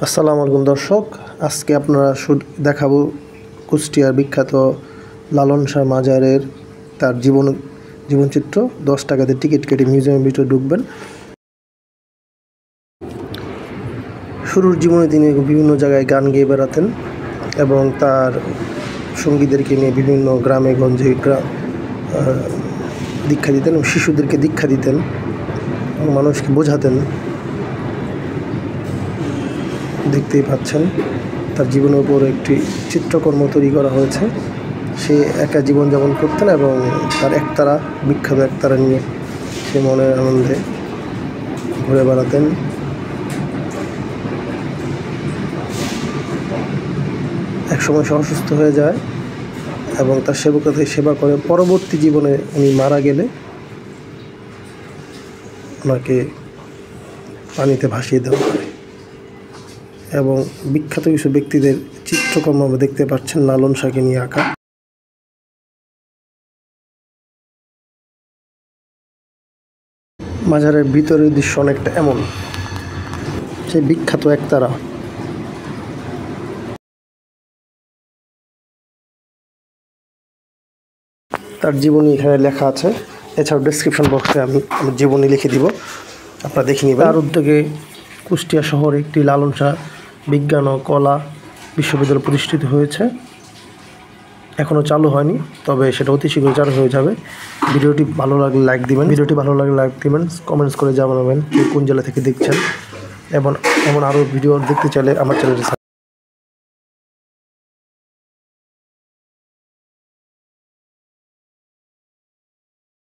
আসসালামু আলাইকুম দর্শক, আজকে আপনারা দেখাবো কুষ্টিয়ার বিখ্যাত লালন শাহ মাজারের তার জীবনচিত্র। 10 টাকাতে টিকিট কেটে মিউজিয়ামের ভিতরে ঢুকবেন। শুরুর জীবনে তিনি বিভিন্ন জায়গায় গান গেয়ে বেড়াতেন এবং তার সঙ্গীদেরকে নিয়ে বিভিন্ন গ্রামে গঞ্জে দীক্ষা দিতেন এবং শিশুদেরকে দীক্ষা দিতেন এবং মানুষকে বোঝাতেন। দেখতেই পাচ্ছেন তার জীবনের উপর একটি চিত্রকর্ম তৈরি করা হয়েছে। সে একা জীবনযাপন করতেন এবং তার একতারা, বিখ্যাত একতারা নিয়ে সে মনের আনন্দে ঘুরে বেড়াতেন। একসময় সে অসুস্থ হয়ে যায় এবং তার সেবকদের সেবা করে। পরবর্তী জীবনে উনি মারা গেলে ওনাকে পানিতে ভাসিয়ে দেওয়া হয় এবং বিখ্যাত কিছু ব্যক্তিদের চিত্রকর্ম আমরা দেখতে পাচ্ছেন লালন শাহকে নিয়ে আঁকা। মাজারের ভিতরের দৃশ্য অনেকটা এমন, সে বিখ্যাত একতারা। তার জীবনী এখানে লেখা আছে, এছাড়াও ডেসক্রিপশন বক্সে আমি আমার জীবনী লিখে দিব, আপনারা দেখে নিবেন। তার উদ্যোগে কুষ্টিয়া শহরে একটি লালন শাহ বিজ্ঞান ও কলা বিশ্ববিদ্যালয় প্রতিষ্ঠিত হয়েছে। এখনও চালু হয়নি, তবে সেটা অতি শীঘ্রই চালু হয়ে যাবে। ভিডিওটি ভালো লাগলে লাইক দিবেন, কমেন্টস করে জানাবেন কোন জেলা থেকে দেখছেন এবং এমন আরও ভিডিও দেখতে চাইলে আমার চ্যানেলটি